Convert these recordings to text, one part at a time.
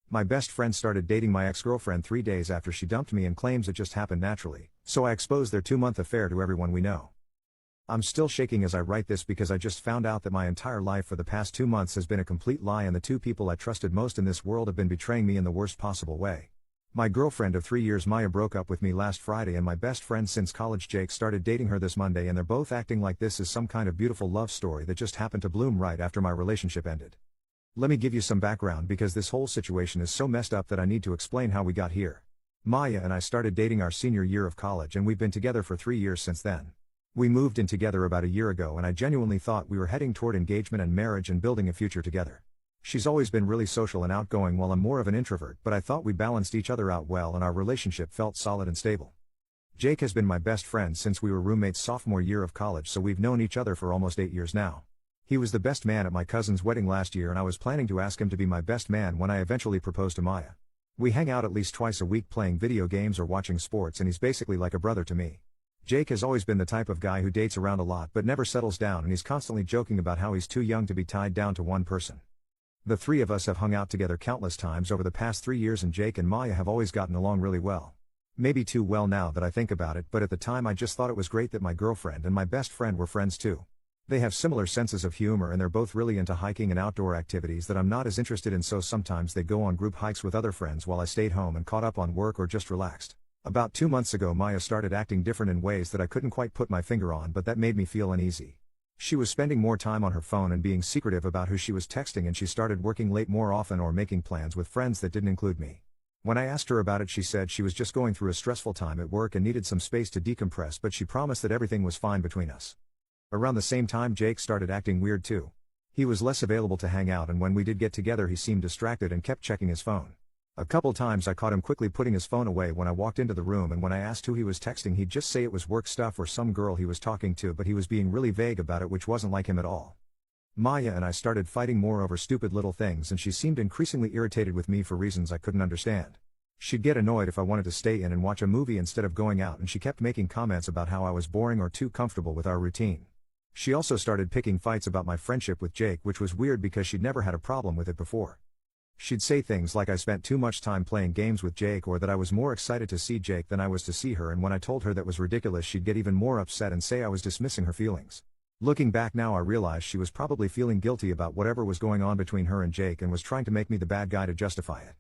My best friend started dating my ex-girlfriend 3 days after she dumped me and claims it just happened naturally, so I exposed their 2-month affair to everyone we know. I'm still shaking as I write this because I just found out that my entire life for the past 2 months has been a complete lie and the two people I trusted most in this world have been betraying me in the worst possible way. My girlfriend of 3 years Maya broke up with me last Friday and my best friend since college Jake started dating her this Monday, and they're both acting like this is some kind of beautiful love story that just happened to bloom right after my relationship ended. Let me give you some background because this whole situation is so messed up that I need to explain how we got here. Maya and I started dating our senior year of college and we've been together for 3 years since then. We moved in together about a year ago and I genuinely thought we were heading toward engagement and marriage and building a future together. She's always been really social and outgoing while I'm more of an introvert, but I thought we balanced each other out well and our relationship felt solid and stable. Jake has been my best friend since we were roommates sophomore year of college, so we've known each other for almost 8 years now. He was the best man at my cousin's wedding last year and I was planning to ask him to be my best man when I eventually proposed to Maya. We hang out at least twice a week playing video games or watching sports and he's basically like a brother to me. Jake has always been the type of guy who dates around a lot but never settles down, and he's constantly joking about how he's too young to be tied down to one person. The three of us have hung out together countless times over the past 3 years and Jake and Maya have always gotten along really well. Maybe too well now that I think about it, but at the time I just thought it was great that my girlfriend and my best friend were friends too. They have similar senses of humor and they're both really into hiking and outdoor activities that I'm not as interested in, so sometimes they go on group hikes with other friends while I stayed home and caught up on work or just relaxed. About 2 months ago Maya started acting different in ways that I couldn't quite put my finger on, but that made me feel uneasy. She was spending more time on her phone and being secretive about who she was texting, and she started working late more often or making plans with friends that didn't include me. When I asked her about it she said she was just going through a stressful time at work and needed some space to decompress, but she promised that everything was fine between us. Around the same time Jake started acting weird too. He was less available to hang out, and when we did get together he seemed distracted and kept checking his phone. A couple times I caught him quickly putting his phone away when I walked into the room, and when I asked who he was texting he'd just say it was work stuff or some girl he was talking to, but he was being really vague about it, which wasn't like him at all. Maya and I started fighting more over stupid little things and she seemed increasingly irritated with me for reasons I couldn't understand. She'd get annoyed if I wanted to stay in and watch a movie instead of going out, and she kept making comments about how I was boring or too comfortable with our routine. She also started picking fights about my friendship with Jake, which was weird because she'd never had a problem with it before. She'd say things like I spent too much time playing games with Jake or that I was more excited to see Jake than I was to see her, and when I told her that was ridiculous she'd get even more upset and say I was dismissing her feelings. Looking back now I realize she was probably feeling guilty about whatever was going on between her and Jake and was trying to make me the bad guy to justify it.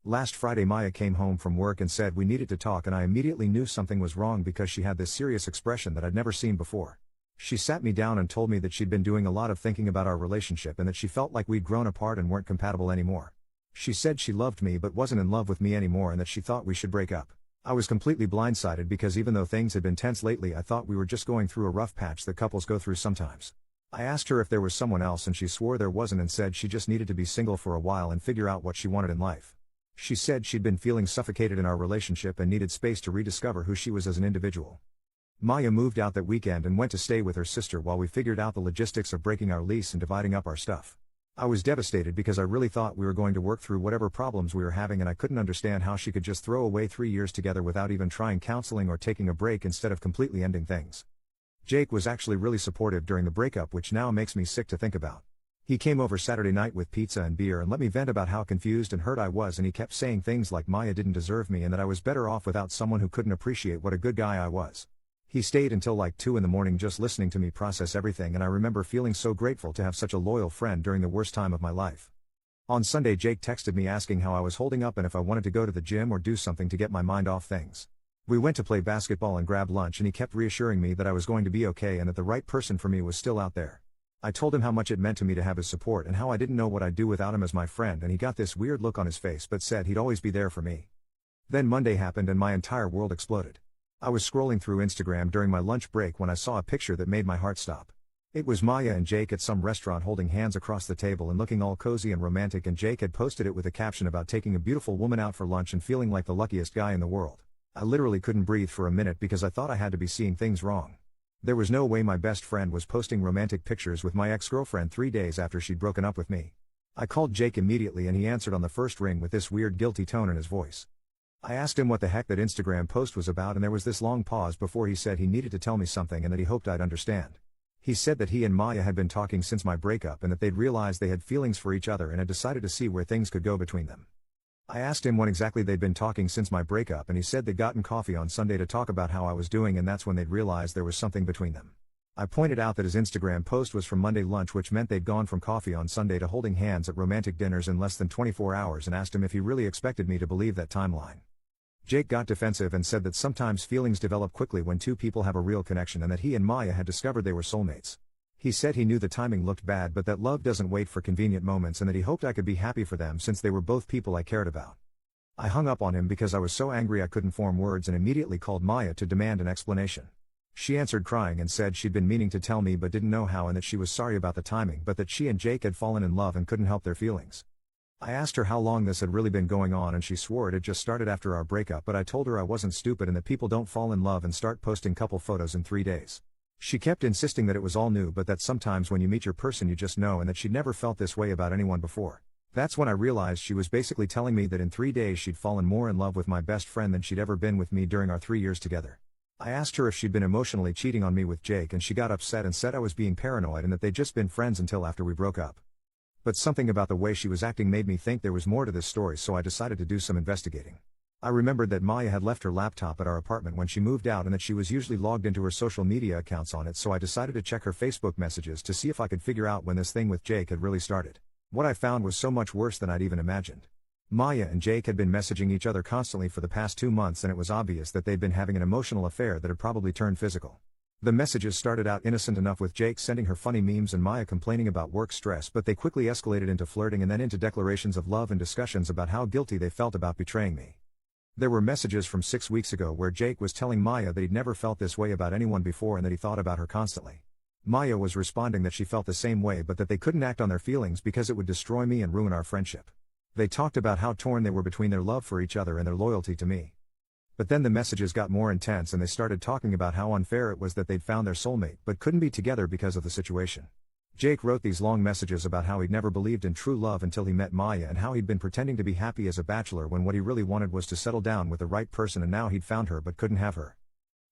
Last Friday Maya came home from work and said we needed to talk, and I immediately knew something was wrong because she had this serious expression that I'd never seen before. She sat me down and told me that she'd been doing a lot of thinking about our relationship and that she felt like we'd grown apart and weren't compatible anymore. She said she loved me but wasn't in love with me anymore and that she thought we should break up. I was completely blindsided because even though things had been tense lately I thought we were just going through a rough patch that couples go through sometimes. I asked her if there was someone else and she swore there wasn't and said she just needed to be single for a while and figure out what she wanted in life. She said she'd been feeling suffocated in our relationship and needed space to rediscover who she was as an individual. Maya moved out that weekend and went to stay with her sister while we figured out the logistics of breaking our lease and dividing up our stuff. I was devastated because I really thought we were going to work through whatever problems we were having, and I couldn't understand how she could just throw away 3 years together without even trying counseling or taking a break instead of completely ending things. Jake was actually really supportive during the breakup, which now makes me sick to think about. He came over Saturday night with pizza and beer and let me vent about how confused and hurt I was, and he kept saying things like Maya didn't deserve me and that I was better off without someone who couldn't appreciate what a good guy I was. He stayed until like 2 in the morning just listening to me process everything, and I remember feeling so grateful to have such a loyal friend during the worst time of my life. On Sunday Jake texted me asking how I was holding up and if I wanted to go to the gym or do something to get my mind off things. We went to play basketball and grab lunch, and he kept reassuring me that I was going to be okay and that the right person for me was still out there. I told him how much it meant to me to have his support and how I didn't know what I'd do without him as my friend, and he got this weird look on his face but said he'd always be there for me. Then Monday happened and my entire world exploded. I was scrolling through Instagram during my lunch break when I saw a picture that made my heart stop. It was Maya and Jake at some restaurant holding hands across the table and looking all cozy and romantic, and Jake had posted it with a caption about taking a beautiful woman out for lunch and feeling like the luckiest guy in the world. I literally couldn't breathe for a minute because I thought I had to be seeing things wrong. There was no way my best friend was posting romantic pictures with my ex-girlfriend 3 days after she'd broken up with me. I called Jake immediately and he answered on the first ring with this weird guilty tone in his voice. I asked him what the heck that Instagram post was about, and there was this long pause before he said he needed to tell me something and that he hoped I'd understand. He said that he and Maya had been talking since my breakup and that they'd realized they had feelings for each other and had decided to see where things could go between them. I asked him when exactly they'd been talking since my breakup, and he said they'd gotten coffee on Sunday to talk about how I was doing, and that's when they'd realized there was something between them. I pointed out that his Instagram post was from Monday lunch, which meant they'd gone from coffee on Sunday to holding hands at romantic dinners in less than 24 hours, and asked him if he really expected me to believe that timeline. Jake got defensive and said that sometimes feelings develop quickly when two people have a real connection, and that he and Maya had discovered they were soulmates. He said he knew the timing looked bad, but that love doesn't wait for convenient moments, and that he hoped I could be happy for them since they were both people I cared about. I hung up on him because I was so angry I couldn't form words, and immediately called Maya to demand an explanation. She answered crying and said she'd been meaning to tell me but didn't know how, and that she was sorry about the timing, but that she and Jake had fallen in love and couldn't help their feelings. I asked her how long this had really been going on, and she swore it had just started after our breakup, but I told her I wasn't stupid and that people don't fall in love and start posting couple photos in 3 days. She kept insisting that it was all new, but that sometimes when you meet your person you just know, and that she'd never felt this way about anyone before. That's when I realized she was basically telling me that in 3 days she'd fallen more in love with my best friend than she'd ever been with me during our 3 years together. I asked her if she'd been emotionally cheating on me with Jake, and she got upset and said I was being paranoid and that they'd just been friends until after we broke up. But something about the way she was acting made me think there was more to this story, so I decided to do some investigating. I remembered that Maya had left her laptop at our apartment when she moved out, and that she was usually logged into her social media accounts on it, so I decided to check her Facebook messages to see if I could figure out when this thing with Jake had really started. What I found was so much worse than I'd even imagined. Maya and Jake had been messaging each other constantly for the past 2 months, and it was obvious that they'd been having an emotional affair that had probably turned physical. The messages started out innocent enough, with Jake sending her funny memes and Maya complaining about work stress, but they quickly escalated into flirting and then into declarations of love and discussions about how guilty they felt about betraying me. There were messages from 6 weeks ago where Jake was telling Maya that he'd never felt this way about anyone before and that he thought about her constantly. Maya was responding that she felt the same way, but that they couldn't act on their feelings because it would destroy me and ruin our friendship. They talked about how torn they were between their love for each other and their loyalty to me. But then the messages got more intense, and they started talking about how unfair it was that they'd found their soulmate but couldn't be together because of the situation. Jake wrote these long messages about how he'd never believed in true love until he met Maya, and how he'd been pretending to be happy as a bachelor when what he really wanted was to settle down with the right person, and now he'd found her but couldn't have her.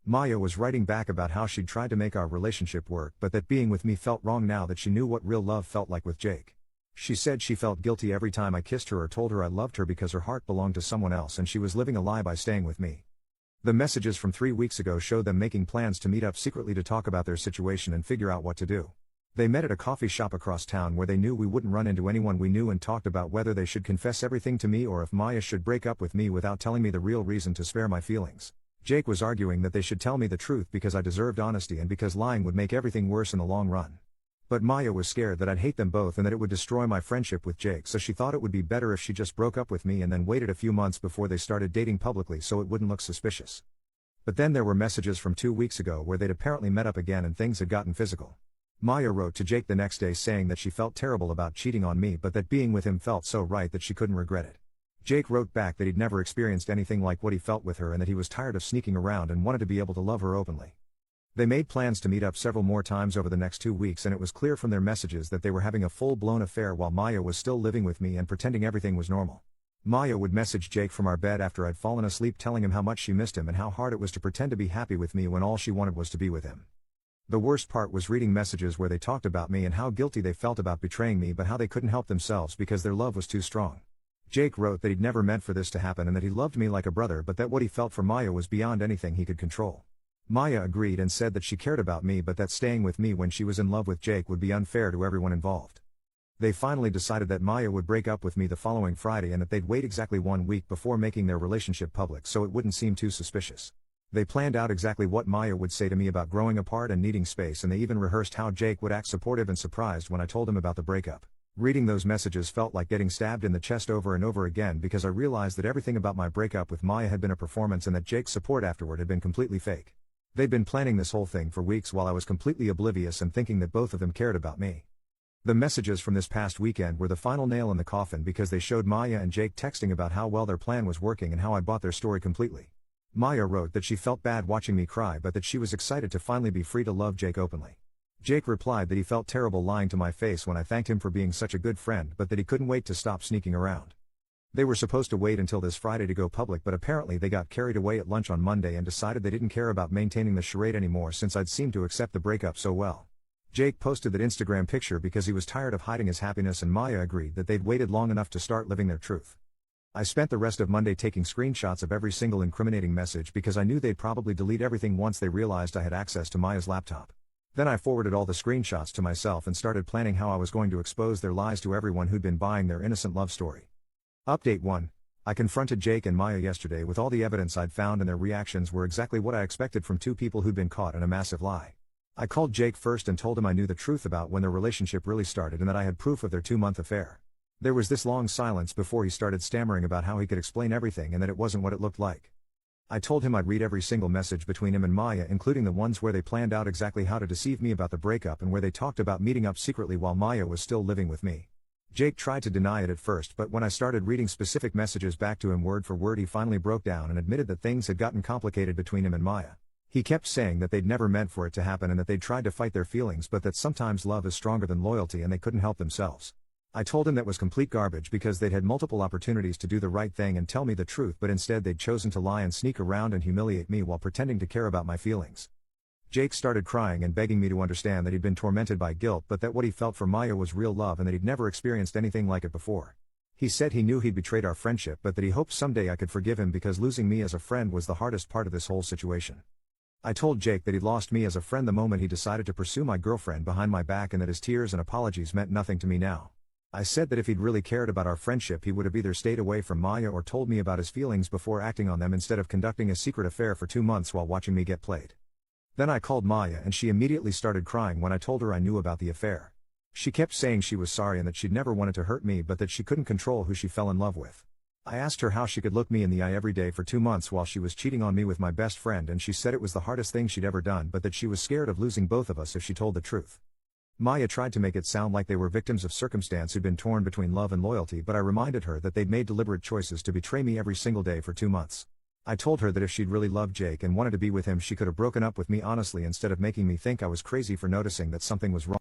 Maya was writing back about how she'd tried to make our relationship work, but that being with me felt wrong now that she knew what real love felt like with Jake. She said she felt guilty every time I kissed her or told her I loved her because her heart belonged to someone else, and she was living a lie by staying with me. The messages from 3 weeks ago showed them making plans to meet up secretly to talk about their situation and figure out what to do. They met at a coffee shop across town where they knew we wouldn't run into anyone we knew, and talked about whether they should confess everything to me or if Maya should break up with me without telling me the real reason to spare my feelings. Jake was arguing that they should tell me the truth because I deserved honesty and because lying would make everything worse in the long run. But Maya was scared that I'd hate them both and that it would destroy my friendship with Jake, so she thought it would be better if she just broke up with me and then waited a few months before they started dating publicly so it wouldn't look suspicious. But then there were messages from 2 weeks ago where they'd apparently met up again and things had gotten physical. Maya wrote to Jake the next day saying that she felt terrible about cheating on me, but that being with him felt so right that she couldn't regret it. Jake wrote back that he'd never experienced anything like what he felt with her and that he was tired of sneaking around and wanted to be able to love her openly. They made plans to meet up several more times over the next 2 weeks, and it was clear from their messages that they were having a full-blown affair while Maya was still living with me and pretending everything was normal. Maya would message Jake from our bed after I'd fallen asleep telling him how much she missed him and how hard it was to pretend to be happy with me when all she wanted was to be with him. The worst part was reading messages where they talked about me and how guilty they felt about betraying me, but how they couldn't help themselves because their love was too strong. Jake wrote that he'd never meant for this to happen and that he loved me like a brother, but that what he felt for Maya was beyond anything he could control. Maya agreed and said that she cared about me, but that staying with me when she was in love with Jake would be unfair to everyone involved. They finally decided that Maya would break up with me the following Friday and that they'd wait exactly 1 week before making their relationship public so it wouldn't seem too suspicious. They planned out exactly what Maya would say to me about growing apart and needing space, and they even rehearsed how Jake would act supportive and surprised when I told him about the breakup. Reading those messages felt like getting stabbed in the chest over and over again, because I realized that everything about my breakup with Maya had been a performance and that Jake's support afterward had been completely fake. They'd been planning this whole thing for weeks while I was completely oblivious and thinking that both of them cared about me. The messages from this past weekend were the final nail in the coffin because they showed Maya and Jake texting about how well their plan was working and how I bought their story completely. Maya wrote that she felt bad watching me cry, but that she was excited to finally be free to love Jake openly. Jake replied that he felt terrible lying to my face when I thanked him for being such a good friend, but that he couldn't wait to stop sneaking around. They were supposed to wait until this Friday to go public, but apparently they got carried away at lunch on Monday and decided they didn't care about maintaining the charade anymore since I'd seemed to accept the breakup so well. Jake posted that Instagram picture because he was tired of hiding his happiness, and Maya agreed that they'd waited long enough to start living their truth. I spent the rest of Monday taking screenshots of every single incriminating message because I knew they'd probably delete everything once they realized I had access to Maya's laptop. Then I forwarded all the screenshots to myself and started planning how I was going to expose their lies to everyone who'd been buying their innocent love story. Update 1. I confronted Jake and Maya yesterday with all the evidence I'd found, and their reactions were exactly what I expected from two people who'd been caught in a massive lie. I called Jake first and told him I knew the truth about when their relationship really started and that I had proof of their 2-month affair. There was this long silence before he started stammering about how he could explain everything and that it wasn't what it looked like. I told him I'd read every single message between him and Maya, including the ones where they planned out exactly how to deceive me about the breakup and where they talked about meeting up secretly while Maya was still living with me. Jake tried to deny it at first, but when I started reading specific messages back to him word for word, he finally broke down and admitted that things had gotten complicated between him and Maya. He kept saying that they'd never meant for it to happen and that they'd tried to fight their feelings, but that sometimes love is stronger than loyalty and they couldn't help themselves. I told him that was complete garbage because they'd had multiple opportunities to do the right thing and tell me the truth, but instead they'd chosen to lie and sneak around and humiliate me while pretending to care about my feelings. Jake started crying and begging me to understand that he'd been tormented by guilt, but that what he felt for Maya was real love and that he'd never experienced anything like it before. He said he knew he'd betrayed our friendship, but that he hoped someday I could forgive him because losing me as a friend was the hardest part of this whole situation. I told Jake that he'd lost me as a friend the moment he decided to pursue my girlfriend behind my back and that his tears and apologies meant nothing to me now. I said that if he'd really cared about our friendship, he would have either stayed away from Maya or told me about his feelings before acting on them instead of conducting a secret affair for 2 months while watching me get played. Then I called Maya and she immediately started crying when I told her I knew about the affair. She kept saying she was sorry and that she'd never wanted to hurt me, but that she couldn't control who she fell in love with. I asked her how she could look me in the eye every day for 2 months while she was cheating on me with my best friend, and she said it was the hardest thing she'd ever done, but that she was scared of losing both of us if she told the truth. Maya tried to make it sound like they were victims of circumstance who'd been torn between love and loyalty, but I reminded her that they'd made deliberate choices to betray me every single day for 2 months. I told her that if she'd really loved Jake and wanted to be with him, she could have broken up with me honestly instead of making me think I was crazy for noticing that something was wrong.